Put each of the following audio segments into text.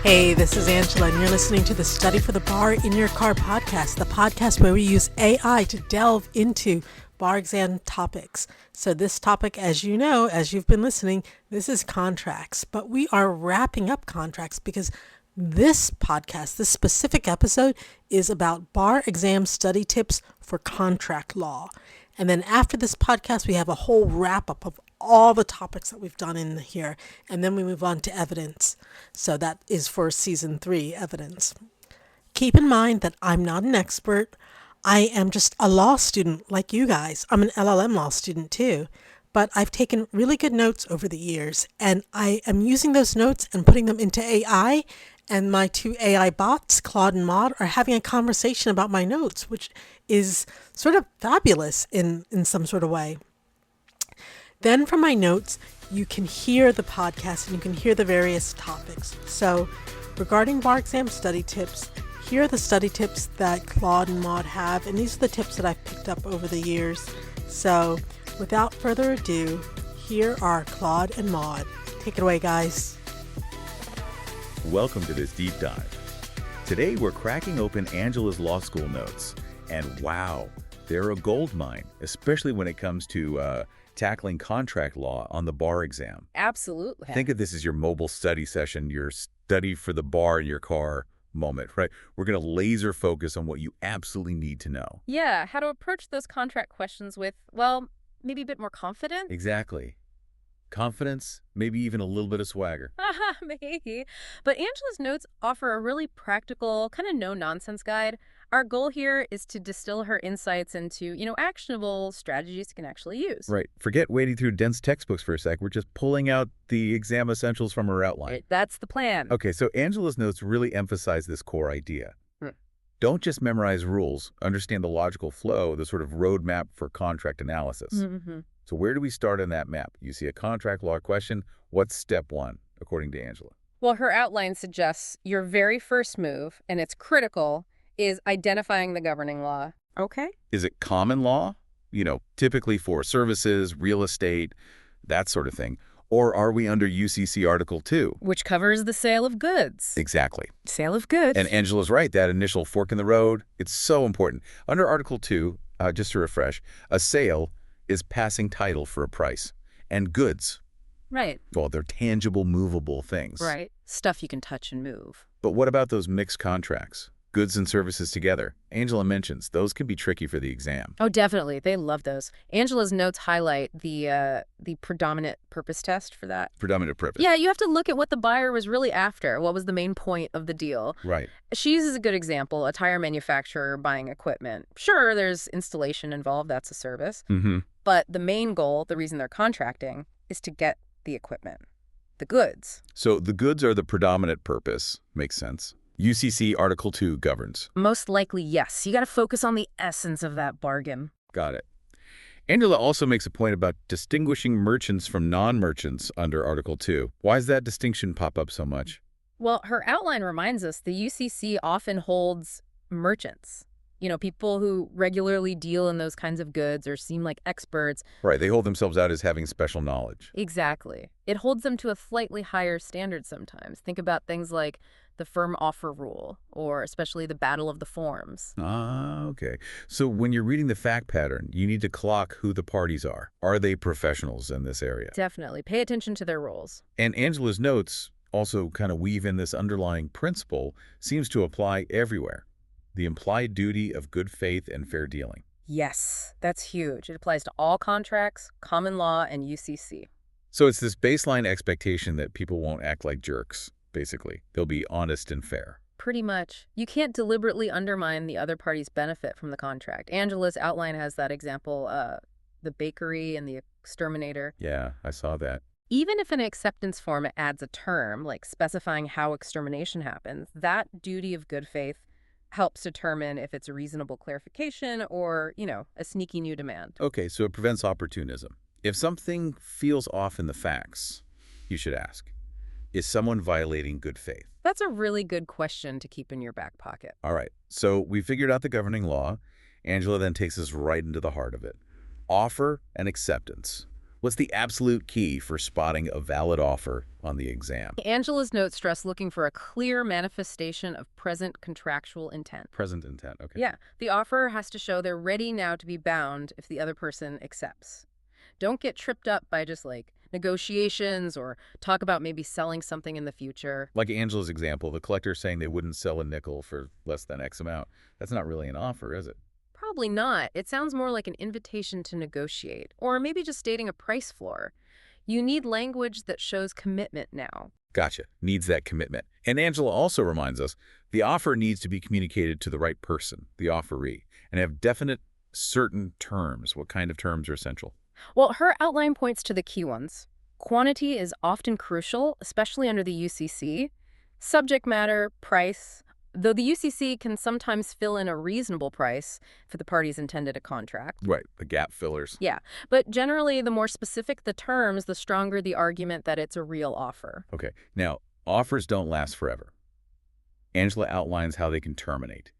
Hey, this is Angela, and you're listening to the Study for the Bar in Your Car podcast, the podcast where we use AI to delve into bar exam topics. So this topic, as you know, as you've been listening, this is contracts, but we are wrapping up contracts because this podcast, this specific episode, is about bar exam study tips for contract law. And then after this podcast, we have a whole wrap up of all the topics that we've done in here. And then we move on to evidence. So that is for season 3 evidence. Keep in mind that I'm not an expert. I am just a law student like you guys. I'm an LLM law student too. But I've taken really good notes over the years. And I am using those notes and putting them into AI. And my 2 AI bots, Claude and Maud, are having a conversation about my notes, which is sort of fabulous in some sort of way. Then from my notes, you can hear the podcast and you can hear the various topics. So regarding bar exam study tips, here are the study tips that Claude and Maud have, and these are the tips that I've picked up over the years. So without further ado, here are Claude and Maud. Take it away, guys. Welcome to this deep dive. Today we're cracking open Angela's law school notes, and wow, they're a gold mine, especially when it comes to tackling contract law on the bar exam. Absolutely. Think of this as your mobile study session, your study for the bar in your car moment, right? We're going to laser focus on what you absolutely need to know. Yeah, how to approach those contract questions with, well, maybe a bit more confidence? Exactly. Confidence, maybe even a little bit of swagger. Maybe. But Angela's notes offer a really practical, kind of no-nonsense guide. Our goal here is to distill her insights into, actionable strategies you can actually use. Right. Forget wading through dense textbooks for a sec. We're just pulling out the exam essentials from her outline. That's the plan. Okay, so Angela's notes really emphasize this core idea. Don't just memorize rules. Understand the logical flow, the sort of roadmap for contract analysis. Mm-hmm. So where do we start on that map? You see a contract law question. What's step 1, according to Angela? Well, her outline suggests your very first move, and it's critical, is identifying the governing law. Okay. Is it common law? Typically for services, real estate, that sort of thing. Or are we under UCC Article 2? Which covers the sale of goods. Exactly. Sale of goods. And Angela's right, that initial fork in the road, it's so important. Under Article 2, just to refresh, a sale is passing title for a price. And goods, right. well, they're tangible, movable things. Right. Stuff you can touch and move. But what about those mixed contracts? Goods and services together. Angela mentions those can be tricky for the exam. Oh, definitely. They love those. Angela's notes highlight the predominant purpose test for that. Predominant purpose. Yeah, you have to look at what the buyer was really after. What was the main point of the deal? Right. She uses a good example, a tire manufacturer buying equipment. Sure, there's installation involved. That's a service. Mm-hmm. But the main goal, the reason they're contracting, is to get the equipment, the goods. So the goods are the predominant purpose. Makes sense. UCC Article 2 governs. Most likely, yes. You got to focus on the essence of that bargain. Got it. Angela also makes a point about distinguishing merchants from non-merchants under Article 2. Why does that distinction pop up so much? Well, her outline reminds us the UCC often holds merchants, people who regularly deal in those kinds of goods or seem like experts. Right, they hold themselves out as having special knowledge. Exactly. It holds them to a slightly higher standard sometimes. Think about things like the firm offer rule, or especially the battle of the forms. Ah, okay. So when you're reading the fact pattern, you need to clock who the parties are. Are they professionals in this area? Definitely. Pay attention to their roles. And Angela's notes also kind of weave in this underlying principle, seems to apply everywhere. The implied duty of good faith and fair dealing. Yes, that's huge. It applies to all contracts, common law, and UCC. So it's this baseline expectation that people won't act like jerks, basically. They'll be honest and fair. Pretty much. You can't deliberately undermine the other party's benefit from the contract. Angela's outline has that example, the bakery and the exterminator. Yeah, I saw that. Even if an acceptance form adds a term, like specifying how extermination happens, that duty of good faith helps determine if it's a reasonable clarification or, a sneaky new demand. Okay, so it prevents opportunism. If something feels off in the facts, you should ask, is someone violating good faith? That's a really good question to keep in your back pocket. All right, so we figured out the governing law. Angela then takes us right into the heart of it. Offer and acceptance. What's the absolute key for spotting a valid offer on the exam? Angela's notes stress looking for a clear manifestation of present contractual intent. Present intent, okay. Yeah, the offerer has to show they're ready now to be bound if the other person accepts. Don't get tripped up by just like negotiations or talk about maybe selling something in the future. Like Angela's example, the collector saying they wouldn't sell a nickel for less than X amount. That's not really an offer, is it? Probably not. It sounds more like an invitation to negotiate, or maybe just stating a price floor. You need language that shows commitment now. Gotcha. Needs that commitment. And Angela also reminds us the offer needs to be communicated to the right person, the offeree, and have definite, certain terms. What kind of terms are essential? Well, her outline points to the key ones. Quantity is often crucial, especially under the UCC. Subject matter, price, though the UCC can sometimes fill in a reasonable price for the parties intended a contract. Right, the gap fillers. Yeah, but generally, the more specific the terms, the stronger the argument that it's a real offer. Okay, now, offers don't last forever. Angela outlines how they can terminate.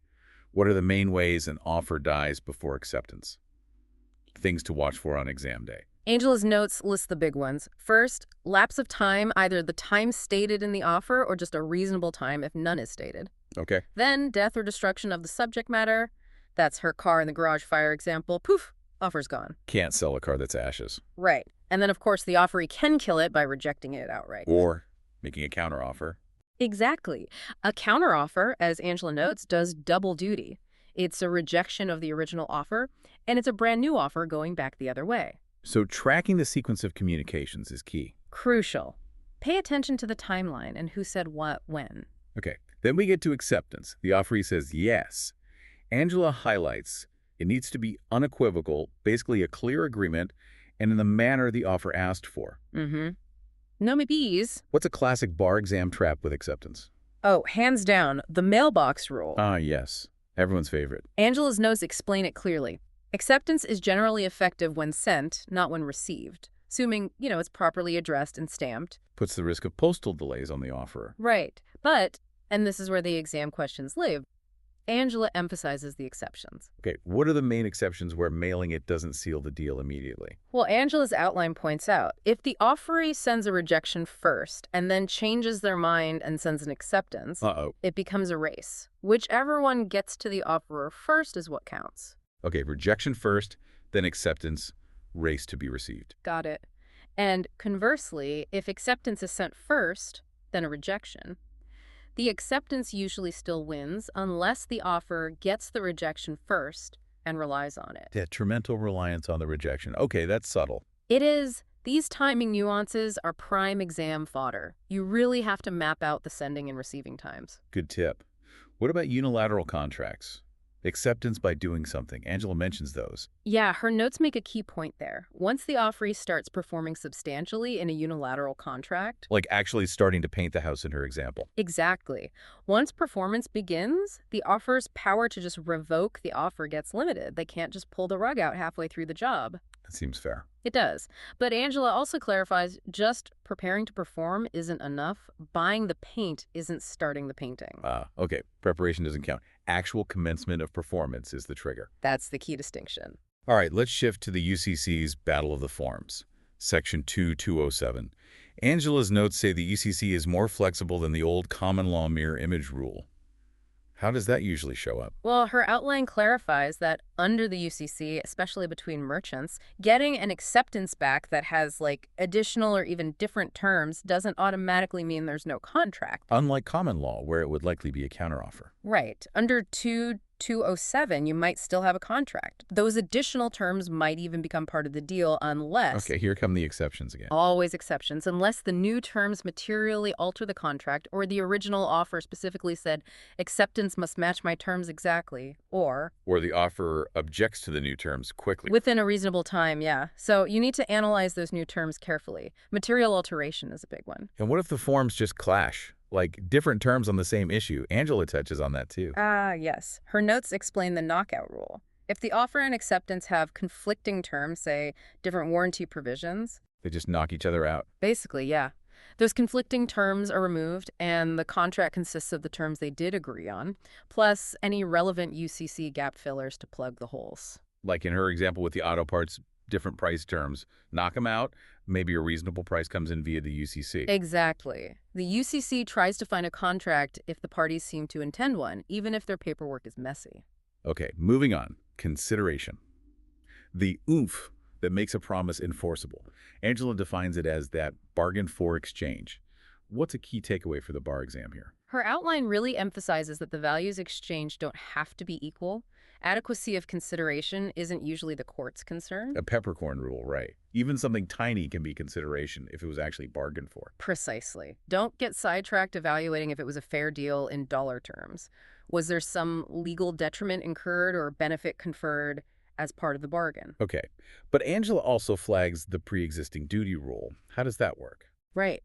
What are the main ways an offer dies before acceptance? Things to watch for on exam day. Angela's notes list the big ones. First, lapse of time, either the time stated in the offer or just a reasonable time if none is stated. Okay. Then, death or destruction of the subject matter. That's her car in the garage fire example. Poof, offer's gone. Can't sell a car that's ashes. Right. And then, of course, the offeree can kill it by rejecting it outright. Or making a counteroffer. Exactly. A counteroffer, as Angela notes, does double duty. It's a rejection of the original offer, and it's a brand new offer going back the other way. So tracking the sequence of communications is key. Crucial. Pay attention to the timeline and who said what when. Okay, then we get to acceptance. The offeree says yes. Angela highlights it needs to be unequivocal, basically a clear agreement, and in the manner the offer asked for. Mm-hmm. No maybes. What's a classic bar exam trap with acceptance? Oh, hands down, the mailbox rule. Ah, yes. Everyone's favorite. Angela's notes explain it clearly. Acceptance is generally effective when sent, not when received, assuming, it's properly addressed and stamped. Puts the risk of postal delays on the offerer. Right. But, and this is where the exam questions live, Angela emphasizes the exceptions. Okay, what are the main exceptions where mailing it doesn't seal the deal immediately? Well, Angela's outline points out, if the offeree sends a rejection first and then changes their mind and sends an acceptance, it becomes a race. Whichever one gets to the offerer first is what counts. Okay, rejection first, then acceptance, race to be received. Got it. And conversely, if acceptance is sent first, then a rejection, the acceptance usually still wins unless the offerer gets the rejection first and relies on it. Detrimental reliance on the rejection. Okay, that's subtle. It is. These timing nuances are prime exam fodder. You really have to map out the sending and receiving times. Good tip. What about unilateral contracts? Acceptance by doing something. Angela mentions those. Yeah, her notes make a key point there. Once the offeree starts performing substantially in a unilateral contract... Like actually starting to paint the house in her example. Exactly. Once performance begins, the offerer's power to just revoke the offer gets limited. They can't just pull the rug out halfway through the job. That seems fair. It does. But Angela also clarifies just preparing to perform isn't enough. Buying the paint isn't starting the painting. Okay. Preparation doesn't count. Actual commencement of performance is the trigger. That's the key distinction. All right, let's shift to the UCC's Battle of the Forms, Section 2207. Angela's notes say the UCC is more flexible than the old common law mirror image rule. How does that usually show up? Well, her outline clarifies that under the UCC, especially between merchants, getting an acceptance back that has, additional or even different terms doesn't automatically mean there's no contract. Unlike common law, where it would likely be a counteroffer. Right. Under 2207, you might still have a contract. Those additional terms might even become part of the deal unless... Okay, here come the exceptions again. Always exceptions. Unless the new terms materially alter the contract or the original offer specifically said, acceptance must match my terms exactly, or the offerer objects to the new terms quickly. Within a reasonable time, yeah. So you need to analyze those new terms carefully. Material alteration is a big one. And what if the forms just clash? Like different terms on the same issue? Angela touches on that too. Yes. Her notes explain the knockout rule. If the offer and acceptance have conflicting terms, say different warranty provisions, they just knock each other out. Basically, yeah. Those conflicting terms are removed, and the contract consists of the terms they did agree on, plus any relevant UCC gap fillers to plug the holes. Like in her example with the auto parts different price terms, knock them out. Maybe a reasonable price comes in via the UCC. Exactly. The UCC tries to find a contract if the parties seem to intend one, even if their paperwork is messy. Okay, moving on. Consideration. The oomph that makes a promise enforceable. Angela defines it as that bargain for exchange. What's a key takeaway for the bar exam here? Her outline really emphasizes that the values exchanged don't have to be equal. Adequacy of consideration isn't usually the court's concern. A peppercorn rule, right? Even something tiny can be consideration if it was actually bargained for. Precisely. Don't get sidetracked evaluating if it was a fair deal in dollar terms. Was there some legal detriment incurred or benefit conferred as part of the bargain? Okay, but Angela also flags the pre-existing duty rule. How does that work? Right.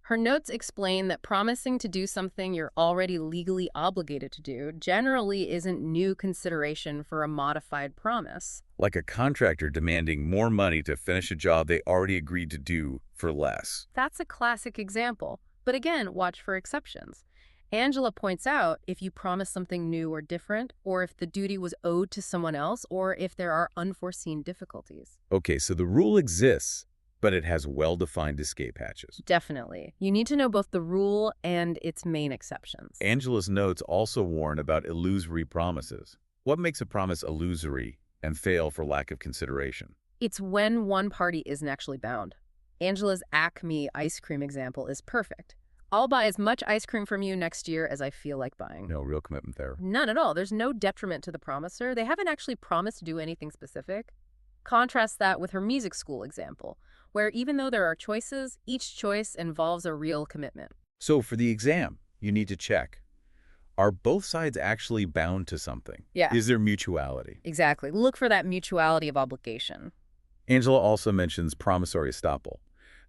Her notes explain that promising to do something you're already legally obligated to do generally isn't new consideration for a modified promise. Like a contractor demanding more money to finish a job they already agreed to do for less. That's a classic example. But again, watch for exceptions. Angela points out if you promise something new or different, or if the duty was owed to someone else, or if there are unforeseen difficulties. Okay, so the rule exists, but it has well-defined escape hatches. Definitely. You need to know both the rule and its main exceptions. Angela's notes also warn about illusory promises. What makes a promise illusory and fail for lack of consideration? It's when one party isn't actually bound. Angela's Acme ice cream example is perfect. I'll buy as much ice cream from you next year as I feel like buying. No real commitment there. None at all. There's no detriment to the promiser. They haven't actually promised to do anything specific. Contrast that with her music school example, where even though there are choices, each choice involves a real commitment. So for the exam, you need to check. Are both sides actually bound to something? Yeah. Is there mutuality? Exactly. Look for that mutuality of obligation. Angela also mentions promissory estoppel.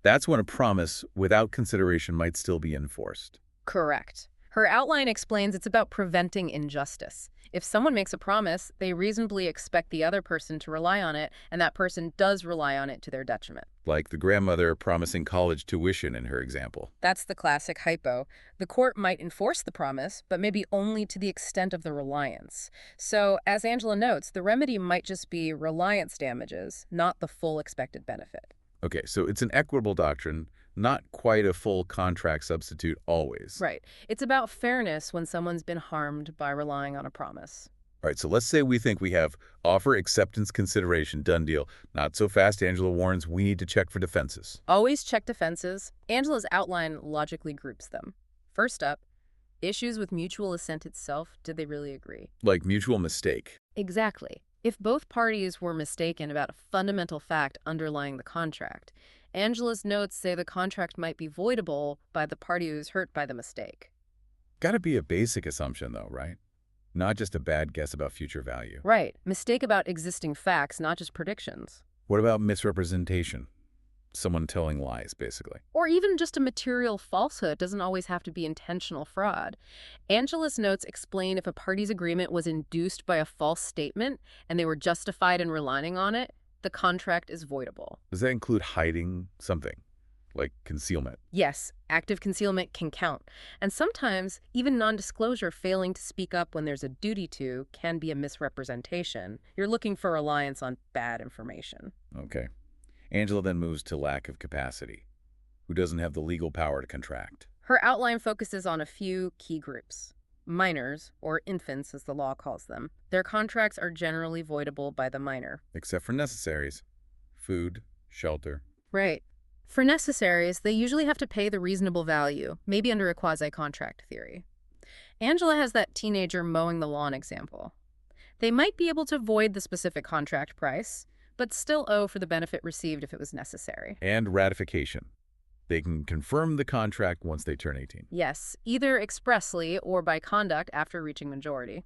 That's when a promise without consideration might still be enforced. Correct. Her outline explains it's about preventing injustice. If someone makes a promise, they reasonably expect the other person to rely on it, and that person does rely on it to their detriment. Like the grandmother promising college tuition in her example. That's the classic hypo. The court might enforce the promise, but maybe only to the extent of the reliance. So, as Angela notes, the remedy might just be reliance damages, not the full expected benefit. Okay, so it's an equitable doctrine, not quite a full contract substitute always. Right. It's about fairness when someone's been harmed by relying on a promise. All right, so let's say we think we have offer, acceptance, consideration, done deal. Not so fast, Angela warns, we need to check for defenses. Always check defenses. Angela's outline logically groups them. First up, issues with mutual assent itself. Did they really agree? Like mutual mistake. Exactly. If both parties were mistaken about a fundamental fact underlying the contract, Angela's notes say the contract might be voidable by the party who's hurt by the mistake. Gotta be a basic assumption though, right? Not just a bad guess about future value. Right. Mistake about existing facts, not just predictions. What about misrepresentation? Someone telling lies, basically. Or even just a material falsehood doesn't always have to be intentional fraud. Angela's notes explain if a party's agreement was induced by a false statement and they were justified in relying on it, the contract is voidable. Does that include hiding something, like concealment? Yes, active concealment can count. And sometimes, even non-disclosure failing to speak up when there's a duty to can be a misrepresentation. You're looking for reliance on bad information. Okay. Angela then moves to lack of capacity. Who doesn't have the legal power to contract? Her outline focuses on a few key groups. Minors, or infants as the law calls them. Their contracts are generally voidable by the minor. Except for necessaries. Food, shelter. Right. For necessaries, they usually have to pay the reasonable value, maybe under a quasi-contract theory. Angela has that teenager mowing the lawn example. They might be able to void the specific contract price, but still owe for the benefit received if it was necessary. And ratification. They can confirm the contract once they turn 18. Yes, either expressly or by conduct after reaching majority.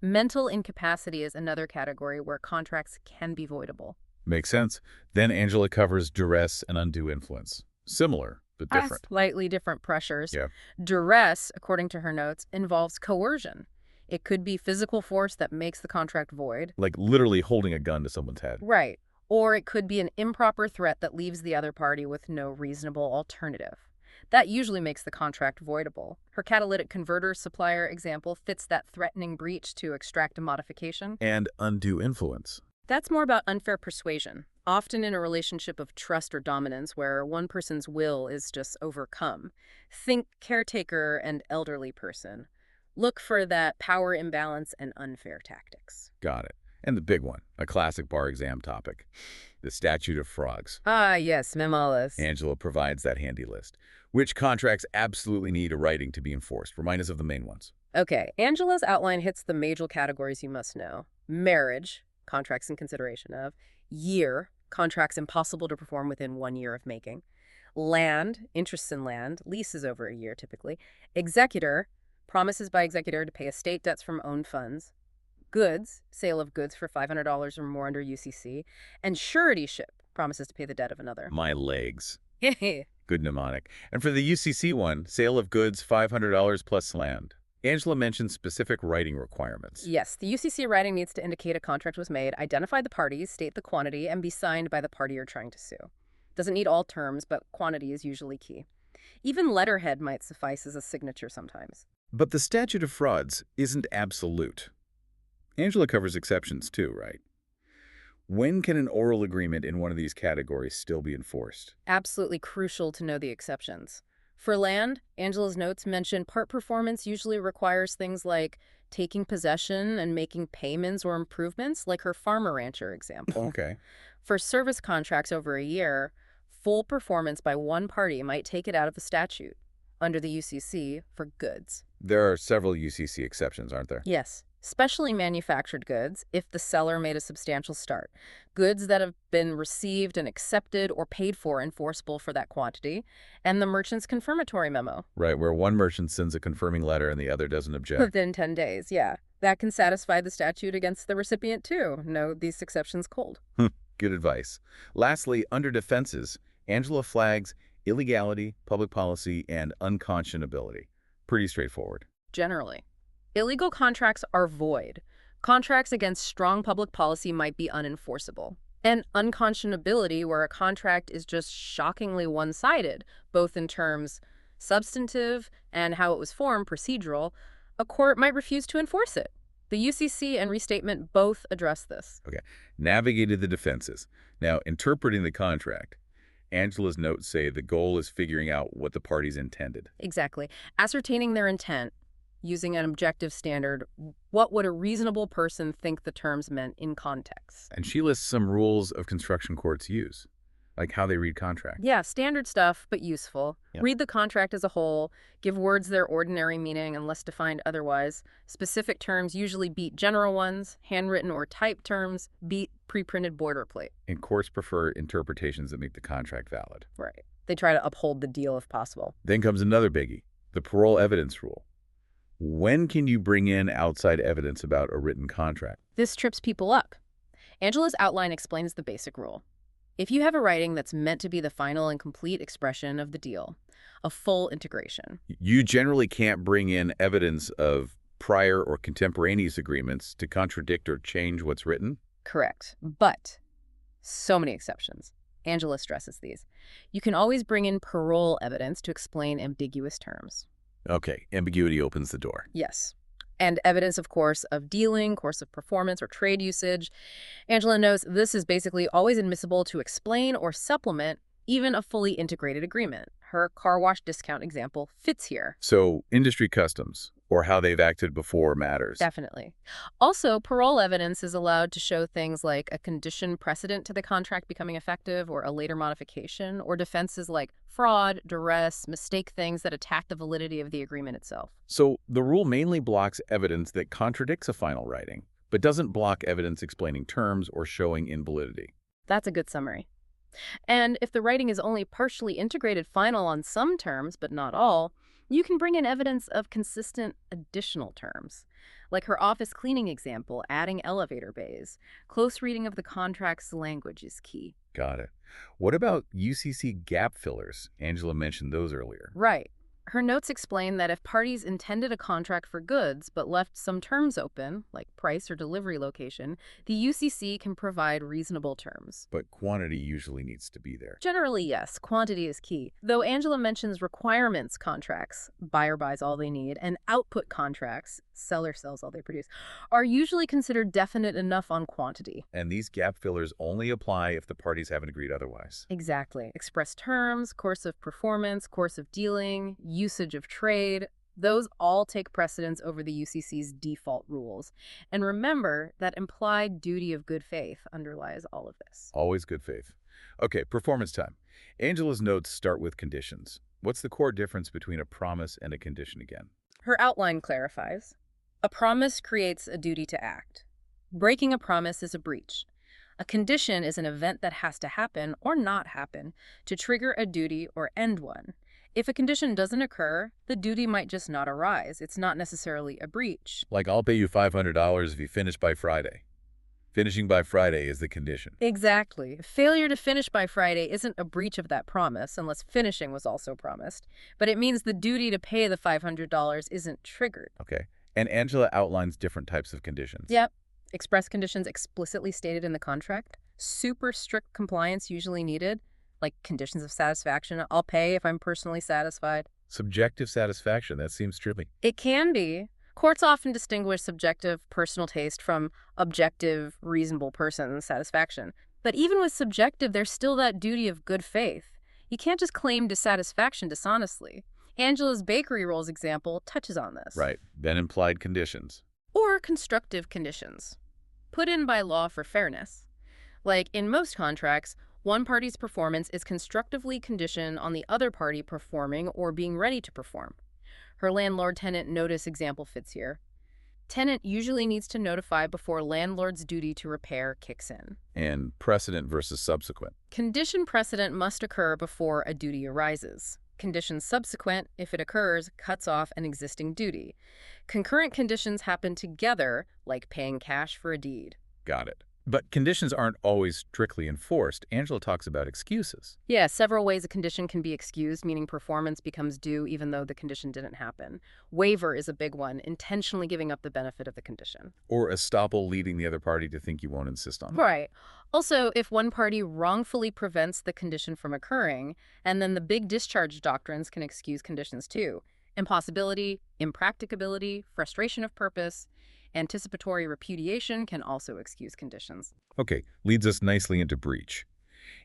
Mental incapacity is another category where contracts can be voidable. Makes sense. Then Angela covers duress and undue influence. Similar, but different. Slightly different pressures. Yeah. Duress, according to her notes, involves coercion. It could be physical force that makes the contract void. Like literally holding a gun to someone's head. Right. Or it could be an improper threat that leaves the other party with no reasonable alternative. That usually makes the contract voidable. Her catalytic converter supplier example fits that threatening breach to extract a modification. And undue influence. That's more about unfair persuasion. often in a relationship of trust or dominance where one person's will is just overcome. Think caretaker and elderly person. Look for that power imbalance and unfair tactics. Got it. And the big one, a classic bar exam topic, the statute of frauds. Ah, yes, memolas. Angela provides that handy list. Which contracts absolutely need a writing to be enforced? Remind us of the main ones. Okay, Angela's outline hits the major categories you must know. Marriage, contracts in consideration of. Year, contracts impossible to perform within 1 year of making. Land, interests in land, leases over a year typically. Executor, promises by executor to pay estate debts from owned funds. Goods, sale of goods for $500 or more under UCC. And suretyship, promises to pay the debt of another. My legs. Hehe. Good mnemonic. And for the UCC one, sale of goods, $500 plus land. Angela mentioned specific writing requirements. Yes, the UCC writing needs to indicate a contract was made, identify the parties, state the quantity, and be signed by the party you're trying to sue. Doesn't need all terms, but quantity is usually key. Even letterhead might suffice as a signature sometimes. But the statute of frauds isn't absolute. Angela covers exceptions too, right? When can an oral agreement in one of these categories still be enforced? Absolutely crucial to know the exceptions. For land, Angela's notes mention part performance usually requires things like taking possession and making payments or improvements, like her farmer rancher example. Okay. For service contracts over a year, full performance by one party might take it out of the statute under the UCC for goods. There are several UCC exceptions, aren't there? Yes, especially manufactured goods if the seller made a substantial start. Goods that have been received and accepted or paid for enforceable for that quantity, and the merchant's confirmatory memo. Right, where one merchant sends a confirming letter and the other doesn't object. Within 10 days, yeah. That can satisfy the statute against the recipient too. No, these exceptions cold. Good advice. Lastly, under defenses, Angela flags illegality, public policy, and unconscionability. Pretty straightforward. Generally. Illegal contracts are void. Contracts against strong public policy might be unenforceable. And unconscionability, where a contract is just shockingly one-sided, both in terms substantive and how it was formed, procedural, a court might refuse to enforce it. The UCC and restatement both address this. Okay, navigated the defenses. Now, interpreting the contract, Angela's notes say the goal is figuring out what the parties intended. Exactly. Ascertaining their intent, using an objective standard, what would a reasonable person think the terms meant in context? And she lists some rules of construction courts use, like how they read contracts. Yeah, standard stuff, but useful. Yep. Read the contract as a whole, give words their ordinary meaning unless defined otherwise. Specific terms usually beat general ones. Handwritten or typed terms beat pre-printed boilerplate. And courts prefer interpretations that make the contract valid. Right. They try to uphold the deal if possible. Then comes another biggie, the parole evidence rule. When can you bring in outside evidence about a written contract? This trips people up. Angela's outline explains the basic rule. If you have a writing that's meant to be the final and complete expression of the deal, a full integration. You generally can't bring in evidence of prior or contemporaneous agreements to contradict or change what's written? Correct. But so many exceptions. Angela stresses these. You can always bring in parole evidence to explain ambiguous terms. Okay, ambiguity opens the door. Yes. And evidence, of course, of dealing, course of performance, or trade usage. Angela knows this is basically always admissible to explain or supplement even a fully integrated agreement. Her car wash discount example fits here. So industry customs, or how they've acted before, matters. Definitely. Also, parole evidence is allowed to show things like a condition precedent to the contract becoming effective or a later modification, or defenses like fraud, duress, mistake things that attack the validity of the agreement itself. So the rule mainly blocks evidence that contradicts a final writing, but doesn't block evidence explaining terms or showing invalidity. That's a good summary. And if the writing is only partially integrated final on some terms, but not all, you can bring in evidence of consistent additional terms. Like her office cleaning example, adding elevator bays. Close reading of the contract's language is key. Got it. What about UCC gap fillers? Angela mentioned those earlier. Right. Her notes explain that if parties intended a contract for goods but left some terms open, like price or delivery location, the UCC can provide reasonable terms. But quantity usually needs to be there. Generally, yes, quantity is key. Though Angela mentions requirements contracts, buyer buys all they need, and output contracts, seller sells all they produce, are usually considered definite enough on quantity. And these gap fillers only apply if the parties haven't agreed otherwise. Exactly. Express terms, course of performance, course of dealing, usage of trade, those all take precedence over the UCC's default rules. And remember that implied duty of good faith underlies all of this. Always good faith. Okay, performance time. Angela's notes start with conditions. What's the core difference between a promise and a condition again? Her outline clarifies. A promise creates a duty to act. Breaking a promise is a breach. A condition is an event that has to happen or not happen to trigger a duty or end one. If a condition doesn't occur, the duty might just not arise. It's not necessarily a breach. Like, I'll pay you $500 if you finish by Friday. Finishing by Friday is the condition. Exactly. Failure to finish by Friday isn't a breach of that promise unless finishing was also promised, but it means the duty to pay the $500 isn't triggered. Okay. And Angela outlines different types of conditions. Yep. Express conditions explicitly stated in the contract. Super strict compliance usually needed, like conditions of satisfaction. I'll pay if I'm personally satisfied. Subjective satisfaction, that seems trivial. It can be. Courts often distinguish subjective personal taste from objective reasonable person satisfaction. But even with subjective, there's still that duty of good faith. You can't just claim dissatisfaction dishonestly. Angela's bakery rolls example touches on this. Right. Then implied conditions. Or constructive conditions, put in by law for fairness. Like in most contracts, one party's performance is constructively conditioned on the other party performing or being ready to perform. Her landlord-tenant notice example fits here. Tenant usually needs to notify before landlord's duty to repair kicks in. And precedent versus subsequent. Condition precedent must occur before a duty arises. Condition subsequent, if it occurs, cuts off an existing duty. Concurrent conditions happen together, like paying cash for a deed. Got it. But conditions aren't always strictly enforced. Angela talks about excuses. Yeah, several ways a condition can be excused, meaning performance becomes due even though the condition didn't happen. Waiver is a big one, intentionally giving up the benefit of the condition. Or estoppel, leading the other party to think you won't insist on it. Right. Also, if one party wrongfully prevents the condition from occurring, and then the big discharge doctrines can excuse conditions too. Impossibility, impracticability, frustration of purpose, anticipatory repudiation can also excuse conditions. Okay, leads us nicely into breach.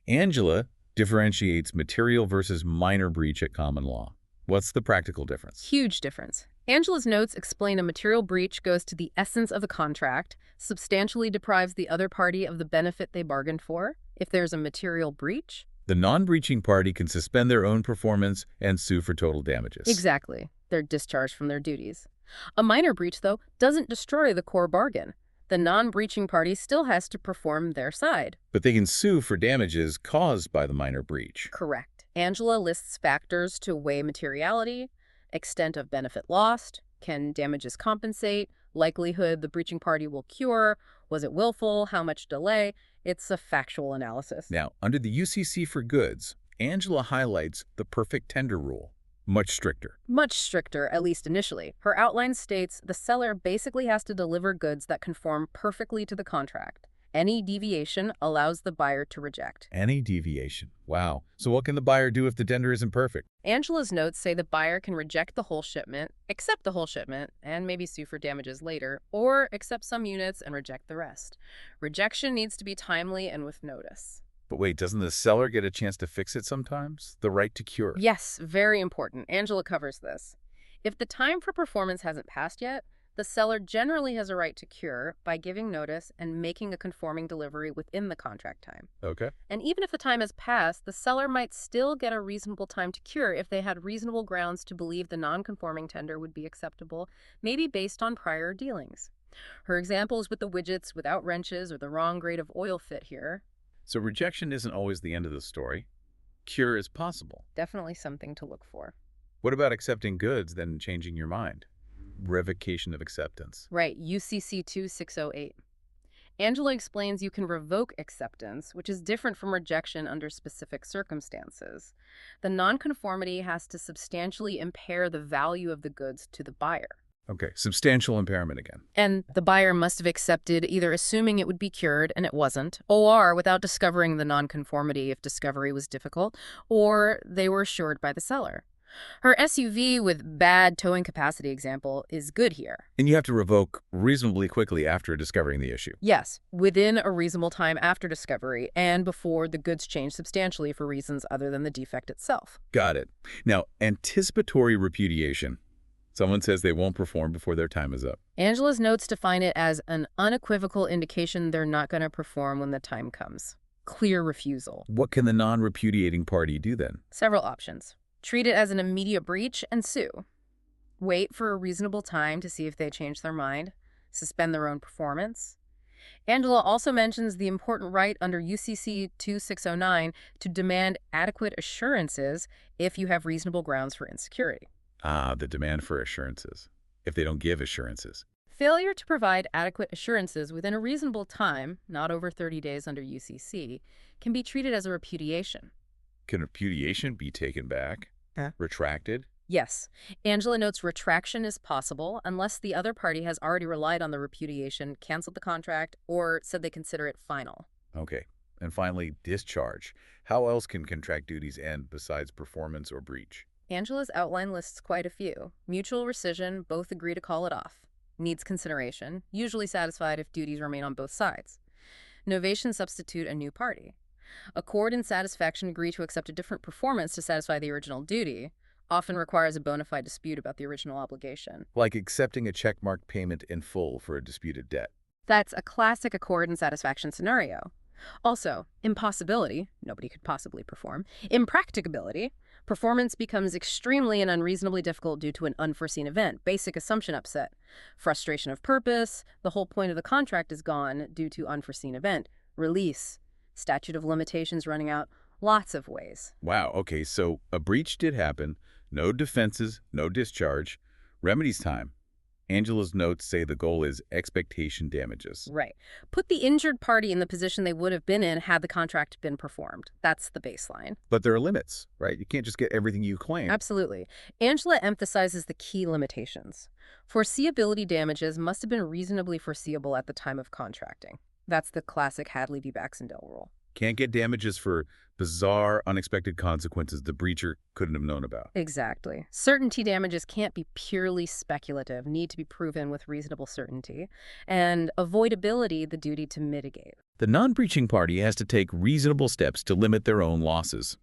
Angela differentiates material versus minor breach at common law. What's the practical difference? Huge difference. Angela's notes explain a material breach goes to the essence of a contract, substantially deprives the other party of the benefit they bargained for. If there's a material breach, The non-breaching party can suspend their own performance and sue for total damages. exactly, they're discharged from their duties. A minor breach, though, doesn't destroy the core bargain. The non-breaching party still has to perform their side. But they can sue for damages caused by the minor breach. Correct. Angela lists factors to weigh materiality, extent of benefit lost, can damages compensate, likelihood the breaching party will cure, was it willful, how much delay. It's a factual analysis. Now, under the UCC for goods, Angela highlights the perfect tender rule. Much stricter. Much stricter, at least initially. Her outline states the seller basically has to deliver goods that conform perfectly to the contract. Any deviation allows the buyer to reject. Any deviation. Wow. So what can the buyer do if the tender isn't perfect? Angela's notes say the buyer can reject the whole shipment, accept the whole shipment, and maybe sue for damages later, or accept some units and reject the rest. Rejection needs to be timely and with notice. But wait, doesn't the seller get a chance to fix it sometimes? The right to cure. Yes, very important. Angela covers this. If the time for performance hasn't passed yet, the seller generally has a right to cure by giving notice and making a conforming delivery within the contract time. Okay. And even if the time has passed, the seller might still get a reasonable time to cure if they had reasonable grounds to believe the non-conforming tender would be acceptable, maybe based on prior dealings. Her example is with the widgets without wrenches or the wrong grade of oil fit here. So rejection isn't always the end of the story. Cure is possible. Definitely something to look for. What about accepting goods, then changing your mind? Revocation of acceptance. Right, UCC 2608. Angela explains you can revoke acceptance, which is different from rejection under specific circumstances. The nonconformity has to substantially impair the value of the goods to the buyer. Okay, substantial impairment again. And the buyer must have accepted either assuming it would be cured and it wasn't, or without discovering the nonconformity if discovery was difficult, or they were assured by the seller. Her SUV with bad towing capacity example is good here. And you have to revoke reasonably quickly after discovering the issue. Yes, within a reasonable time after discovery and before the goods change substantially for reasons other than the defect itself. Got it. Now, anticipatory repudiation. Someone says they won't perform before their time is up. Angela's notes define it as an unequivocal indication they're not going to perform when the time comes. Clear refusal. What can the non-repudiating party do then? Several options. Treat it as an immediate breach and sue. Wait for a reasonable time to see if they change their mind. Suspend their own performance. Angela also mentions the important right under UCC 2609 to demand adequate assurances if you have reasonable grounds for insecurity. Ah, the demand for assurances. If they don't give assurances. Failure to provide adequate assurances within a reasonable time, not over 30 days under UCC, can be treated as a repudiation. Can repudiation be taken back? Retracted? Yes. Angela notes retraction is possible unless the other party has already relied on the repudiation, canceled the contract, or said they consider it final. Okay. And finally, discharge. How else can contract duties end besides performance or breach? Angela's outline lists quite a few. Mutual rescission, both agree to call it off. Needs consideration, usually satisfied if duties remain on both sides. Novation substitute a new party. Accord and satisfaction agree to accept a different performance to satisfy the original duty, often requires a bona fide dispute about the original obligation. Like accepting a checkmark payment in full for a disputed debt. That's a classic accord and satisfaction scenario. Also, impossibility, nobody could possibly perform. Impracticability, performance becomes extremely and unreasonably difficult due to an unforeseen event. Basic assumption upset. Frustration of purpose, the whole point of the contract is gone due to unforeseen event. Release, statute of limitations running out, lots of ways. Wow, okay, so a breach did happen, no defenses, no discharge, remedies time. Angela's notes say the goal is expectation damages. Right. Put the injured party in the position they would have been in had the contract been performed. That's the baseline. But there are limits, right? You can't just get everything you claim. Absolutely. Angela emphasizes the key limitations. Foreseeability damages must have been reasonably foreseeable at the time of contracting. That's the classic Hadley v. Baxendale rule. Can't get damages for bizarre, unexpected consequences the breacher couldn't have known about. Exactly. Certainty damages can't be purely speculative, need to be proven with reasonable certainty. And avoidability, the duty to mitigate. The non-breaching party has to take reasonable steps to limit their own losses.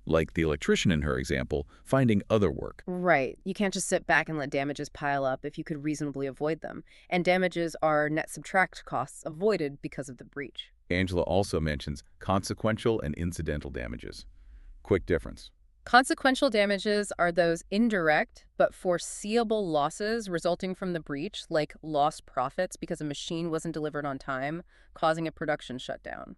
Like the electrician in her example, finding other work. Right. You can't just sit back and let damages pile up if you could reasonably avoid them. And damages are net subtract costs avoided because of the breach. Angela also mentions consequential and incidental damages. Quick difference. Consequential damages are those indirect but foreseeable losses resulting from the breach, like lost profits because a machine wasn't delivered on time, causing a production shutdown.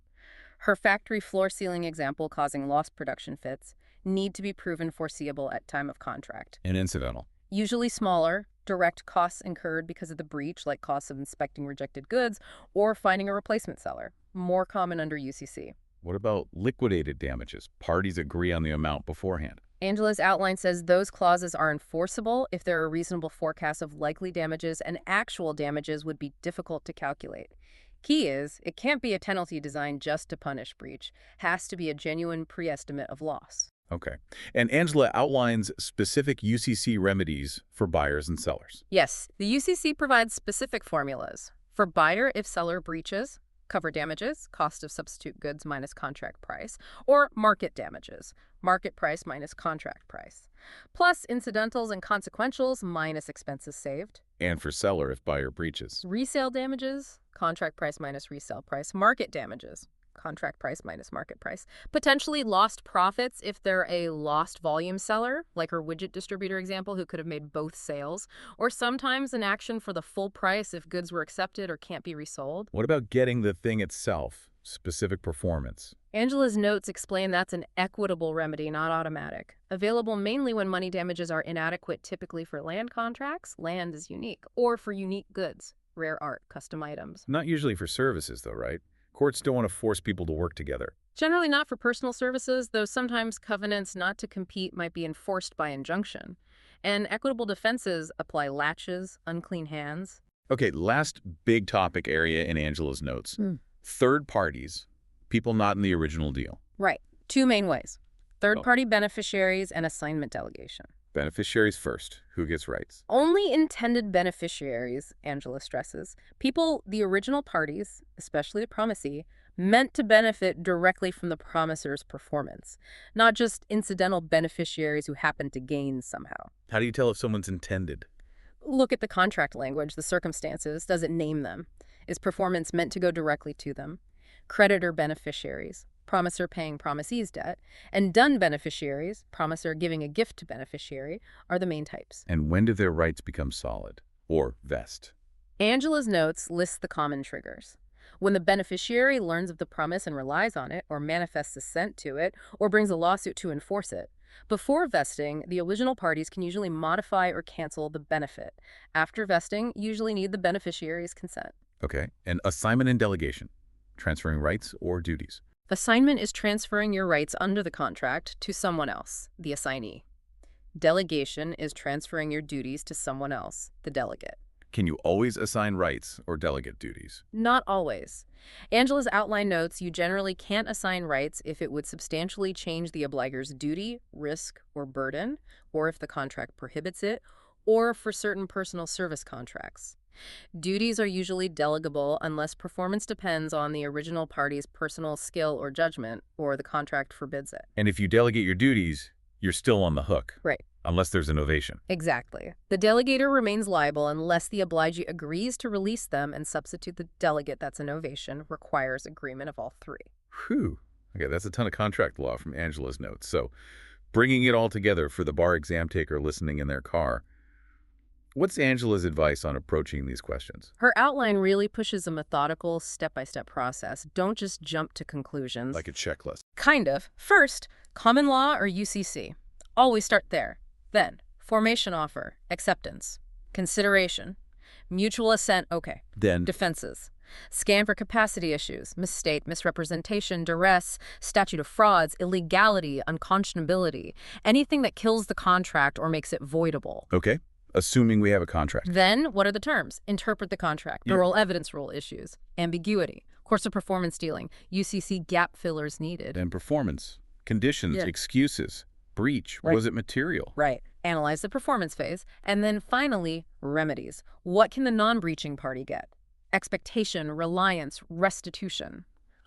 Her factory floor ceiling example causing lost production fits need to be proven foreseeable at time of contract. And incidental. Usually smaller, direct costs incurred because of the breach, like costs of inspecting rejected goods or finding a replacement seller. More common under UCC. What about liquidated damages? Parties agree on the amount beforehand. Angela's outline says those clauses are enforceable if there are reasonable forecasts of likely damages and actual damages would be difficult to calculate. Key is, it can't be a penalty designed just to punish breach. Has to be a genuine pre-estimate of loss. Okay. And Angela outlines specific UCC remedies for buyers and sellers. Yes, the UCC provides specific formulas. For buyer, if seller breaches, cover damages, cost of substitute goods minus contract price, or market damages, market price minus contract price, plus incidentals and consequentials minus expenses saved. And for seller if buyer breaches. Resale damages, contract price minus resale price, market damages, contract price minus market price, potentially lost profits if they're a lost volume seller, like her widget distributor example who could have made both sales, or sometimes an action for the full price if goods were accepted or can't be resold. What about getting the thing itself? Specific performance. Angela's notes explain that's an equitable remedy, not automatic. Available mainly when money damages are inadequate, typically for land contracts, land is unique, or for unique goods. rare art, custom items. Not usually for services, though, right? Courts don't want to force people to work together. Generally not for personal services, though sometimes covenants not to compete might be enforced by injunction. And equitable defenses apply latches, unclean hands. Okay, last big topic area in Angela's notes. Third parties, people not in the original deal. Right. Two main ways. Third-party beneficiaries and assignment delegation. Beneficiaries first. Who gets rights? Only intended beneficiaries, Angela stresses. People, the original parties, especially the promisee, meant to benefit directly from the promisor's performance, not just incidental beneficiaries who happen to gain somehow. How do you tell if someone's intended? Look at the contract language, the circumstances. Does it name them? Is performance meant to go directly to them? Creditor beneficiaries, promisor paying promisee's debt, and done beneficiaries, promisor giving a gift to beneficiary, are the main types. And when do their rights become solid or vest? Angela's notes list the common triggers. When the beneficiary learns of the promise and relies on it, or manifests assent to it, or brings a lawsuit to enforce it. Before vesting, the original parties can usually modify or cancel the benefit. After vesting, usually need the beneficiary's consent. Okay, and assignment and delegation, transferring rights or duties. Assignment is transferring your rights under the contract to someone else, the assignee. Delegation is transferring your duties to someone else, the delegate. Can you always assign rights or delegate duties? Not always. Angela's outline notes you generally can't assign rights if it would substantially change the obliger's duty, risk, or burden, or if the contract prohibits it, or for certain personal service contracts. Duties are usually delegable unless performance depends on the original party's personal skill or judgment, or the contract forbids it. And if you delegate your duties, you're still on the hook. Right. Unless there's an ovation. Exactly. The delegator remains liable unless the obligee agrees to release them, and substitute the delegate that's an ovation requires agreement of all three. Whew. Okay, that's a ton of contract law from Angela's notes. So, bringing it all together for the bar exam taker listening in their car, what's Angela's advice on approaching these questions? Her outline really pushes a methodical, step-by-step process. Don't just jump to conclusions. Like a checklist. Kind of. First, common law or UCC. Always start there. Then, formation offer, acceptance, consideration, mutual assent, okay. Then, Defenses. Scan for capacity issues, misstate, misrepresentation, duress, statute of frauds, illegality, unconscionability, anything that kills the contract or makes it voidable. okay, assuming we have a contract. Then, what are the terms? Interpret the contract. Yeah. Oral evidence rule issues. Ambiguity. Course of performance dealing. UCC gap fillers needed. Then performance, conditions, Yeah. excuses, breach, Right. was it material? Right. Analyze the performance phase. And then finally, remedies. What can the non-breaching party get? Expectation, reliance, restitution.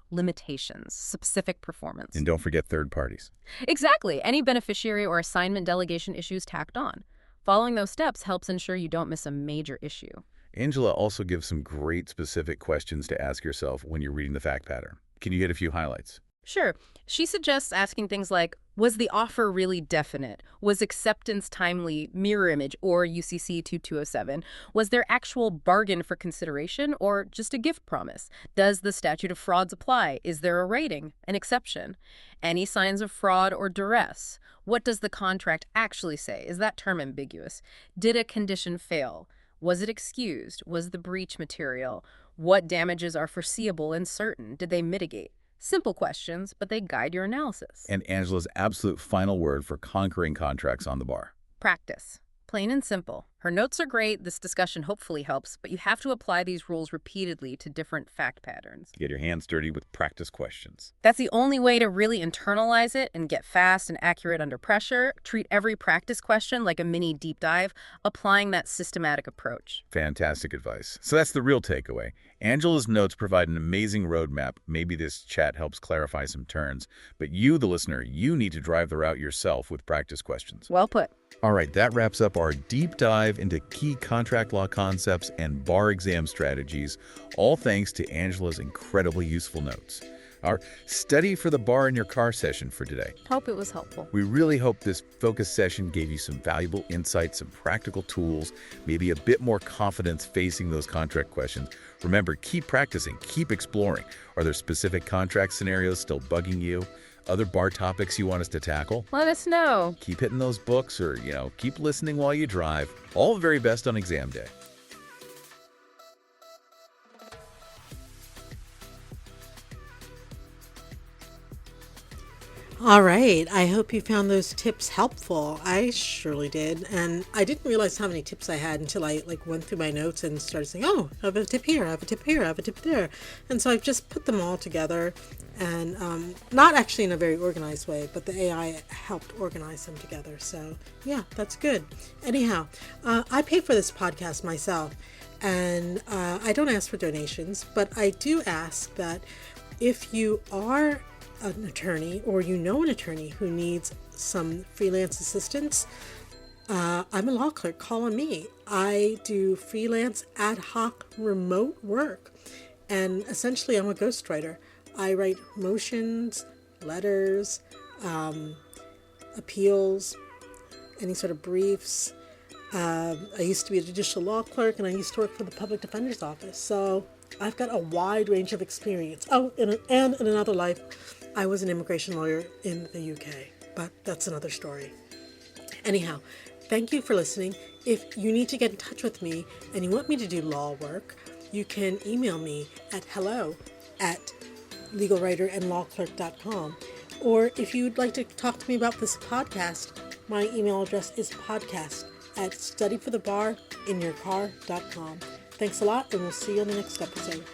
Limitations, specific performance. And don't forget third parties. Exactly. Any beneficiary or assignment delegation issues tacked on. Following those steps helps ensure you don't miss a major issue. Angela also gives some great specific questions to ask yourself when you're reading the fact pattern. Can you get a few highlights? Sure. She suggests asking things like, was the offer really definite? Was acceptance timely, mirror image, or UCC 2207? Was there actual bargain for consideration, or just a gift promise? Does the statute of frauds apply? Is there a rating, an exception? Any signs of fraud or duress? What does the contract actually say? Is that term ambiguous? Did a condition fail? Was it excused? Was the breach material? What damages are foreseeable and certain? Did they mitigate? Simple questions, but they guide your analysis. And Angela's absolute final word for conquering contracts on the bar. Practice. Plain and simple. Her notes are great. This discussion hopefully helps, but you have to apply these rules repeatedly to different fact patterns. Get your hands dirty with practice questions. That's the only way to really internalize it and get fast and accurate under pressure. Treat every practice question like a mini deep dive, applying that systematic approach. Fantastic advice. So that's the real takeaway. Angela's notes provide an amazing roadmap. Maybe this chat helps clarify some turns, but you, the listener, you need to drive the route yourself with practice questions. Well put. All right, that wraps up our deep dive into key contract law concepts and bar exam strategies, all thanks to Angela's incredibly useful notes. Our study for the bar in your car session for today. Hope it was helpful. We really hope this focus session gave you some valuable insights, some practical tools, maybe a bit more confidence facing those contract questions. Remember, keep practicing, keep exploring. Are there specific contract scenarios still bugging you? Other bar topics you want us to tackle? Let us know. Keep hitting those books or, keep listening while you drive. All the very best on exam day. All right. I hope you found those tips helpful. I surely did. And I didn't realize how many tips I had until I went through my notes and started saying, oh, I have a tip here, I have a tip here, I have a tip there. And so I've just put them all together and not actually in a very organized way, but the AI helped organize them together. So yeah, that's good. Anyhow, I pay for this podcast myself and I don't ask for donations, but I do ask that if you are an attorney or you know an attorney who needs some freelance assistance, I'm a law clerk. Call on me. I do freelance ad hoc remote work. And essentially, I'm a ghostwriter. I write motions, letters, appeals, any sort of briefs. I used to be a judicial law clerk and I used to work for the public defender's office. So I've got a wide range of experience. Oh, and in another life, I was an immigration lawyer in the UK, but that's another story. Anyhow, thank you for listening. If you need to get in touch with me and you want me to do law work, you can email me at hello@legalwriterandlawclerk.com. Or if you'd like to talk to me about this podcast, my email address is podcast@studyforthebarinyourcar.com. Thanks a lot, and we'll see you on the next episode.